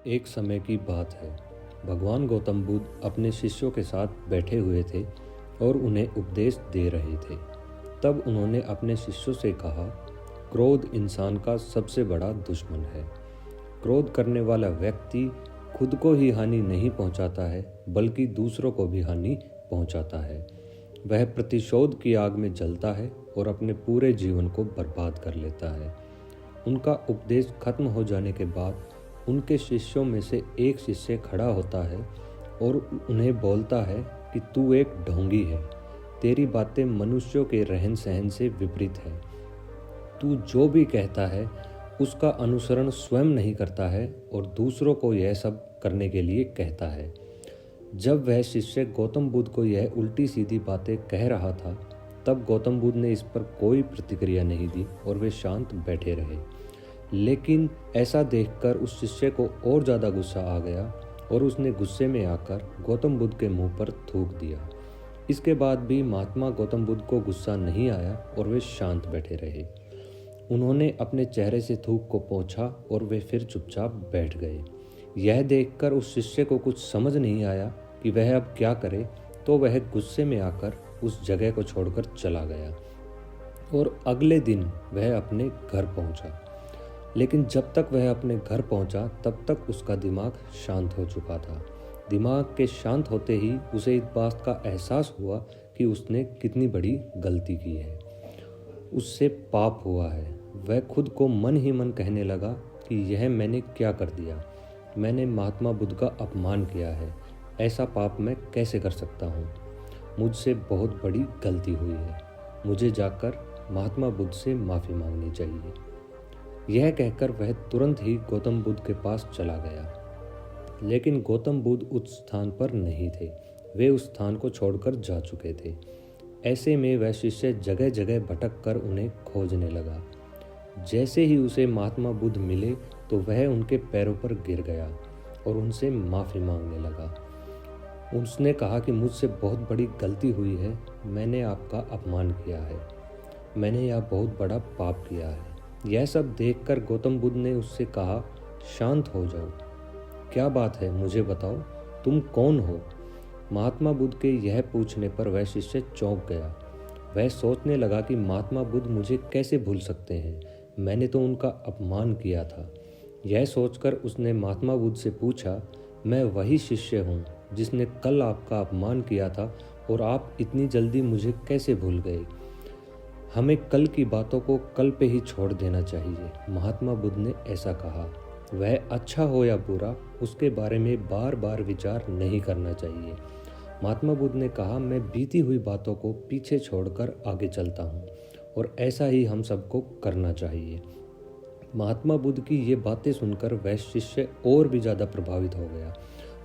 एक समय की बात है। भगवान गौतम बुद्ध अपने शिष्यों के साथ बैठे हुए थे और उन्हें उपदेश दे रहे थे। तब उन्होंने अपने शिष्यों से कहा, क्रोध इंसान का सबसे बड़ा दुश्मन है। क्रोध करने वाला व्यक्ति खुद को ही हानि नहीं पहुंचाता है, बल्कि दूसरों को भी हानि पहुंचाता है। वह प्रतिशोध की आग में जलता है और अपने पूरे जीवन को बर्बाद कर लेता है। उनका उपदेश खत्म हो जाने के बाद उनके शिष्यों में से एक शिष्य खड़ा होता है और उन्हें बोलता है कि तू एक ढोंगी है। तेरी बातें मनुष्यों के रहन सहन से विपरीत है। तू जो भी कहता है उसका अनुसरण स्वयं नहीं करता है और दूसरों को यह सब करने के लिए कहता है। जब वह शिष्य गौतम बुद्ध को यह उल्टी सीधी बातें कह रहा था, तब गौतम बुद्ध ने इस पर कोई प्रतिक्रिया नहीं दी और वे शांत बैठे रहे। लेकिन ऐसा देखकर उस शिष्य को और ज़्यादा गुस्सा आ गया और उसने गुस्से में आकर गौतम बुद्ध के मुंह पर थूक दिया। इसके बाद भी महात्मा गौतम बुद्ध को गुस्सा नहीं आया और वे शांत बैठे रहे। उन्होंने अपने चेहरे से थूक को पोंछा और वे फिर चुपचाप बैठ गए। यह देखकर उस शिष्य को कुछ समझ नहीं आया कि वह अब क्या करे, तो वह गुस्से में आकर उस जगह को छोड़कर चला गया और अगले दिन वह अपने घर पहुंचा। लेकिन जब तक वह अपने घर पहुंचा तब तक उसका दिमाग शांत हो चुका था। दिमाग के शांत होते ही उसे इस बात का एहसास हुआ कि उसने कितनी बड़ी गलती की है। उससे पाप हुआ है। वह खुद को मन ही मन कहने लगा कि यह मैंने क्या कर दिया। मैंने महात्मा बुद्ध का अपमान किया है। ऐसा पाप मैं कैसे कर सकता हूँ। मुझसे बहुत बड़ी गलती हुई है। मुझे जाकर महात्मा बुद्ध से माफ़ी मांगनी चाहिए। यह कहकर वह तुरंत ही गौतम बुद्ध के पास चला गया। लेकिन गौतम बुद्ध उस स्थान पर नहीं थे। वे उस स्थान को छोड़कर जा चुके थे। ऐसे में वह शिष्य जगह जगह भटक कर उन्हें खोजने लगा। जैसे ही उसे महात्मा बुद्ध मिले तो वह उनके पैरों पर गिर गया और उनसे माफ़ी मांगने लगा। उसने कहा कि मुझसे बहुत बड़ी गलती हुई है। मैंने आपका अपमान किया है। मैंने यह बहुत बड़ा पाप किया है। यह सब देखकर गौतम बुद्ध ने उससे कहा, शांत हो जाओ। क्या बात है, मुझे बताओ, तुम कौन हो। महात्मा बुद्ध के यह पूछने पर वह शिष्य चौंक गया। वह सोचने लगा कि महात्मा बुद्ध मुझे कैसे भूल सकते हैं। मैंने तो उनका अपमान किया था। यह सोचकर उसने महात्मा बुद्ध से पूछा, मैं वही शिष्य हूँ जिसने कल आपका अपमान किया था और आप इतनी जल्दी मुझे कैसे भूल गए। हमें कल की बातों को कल पे ही छोड़ देना चाहिए। महात्मा बुद्ध ने ऐसा कहा। वह अच्छा हो या बुरा, उसके बारे में बार बार विचार नहीं करना चाहिए। महात्मा बुद्ध ने कहा, मैं बीती हुई बातों को पीछे छोड़कर आगे चलता हूँ और ऐसा ही हम सबको करना चाहिए। महात्मा बुद्ध की ये बातें सुनकर वह शिष्य और भी ज़्यादा प्रभावित हो गया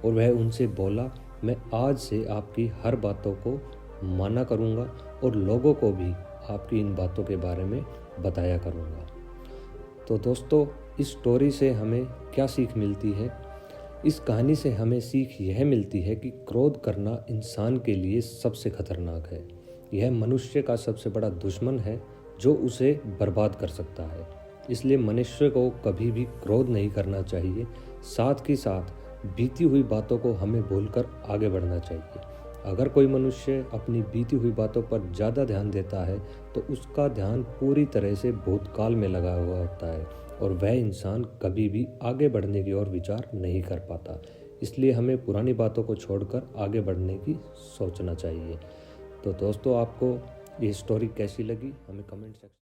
और वह उनसे बोला, मैं आज से आपकी हर बातों को माना करूँगा और लोगों को भी आपकी इन बातों के बारे में बताया करूँगा। तो दोस्तों, इस स्टोरी से हमें क्या सीख मिलती है? इस कहानी से हमें सीख यह मिलती है कि क्रोध करना इंसान के लिए सबसे खतरनाक है। यह मनुष्य का सबसे बड़ा दुश्मन है जो उसे बर्बाद कर सकता है। इसलिए मनुष्य को कभी भी क्रोध नहीं करना चाहिए। साथ ही साथ बीती हुई बातों को हमें भूलकर आगे बढ़ना चाहिए। अगर कोई मनुष्य अपनी बीती हुई बातों पर ज़्यादा ध्यान देता है तो उसका ध्यान पूरी तरह से भूतकाल में लगा हुआ होता है और वह इंसान कभी भी आगे बढ़ने की ओर विचार नहीं कर पाता। इसलिए हमें पुरानी बातों को छोड़कर आगे बढ़ने की सोचना चाहिए। तो दोस्तों, आपको ये स्टोरी कैसी लगी हमें कमेंट सेक्शन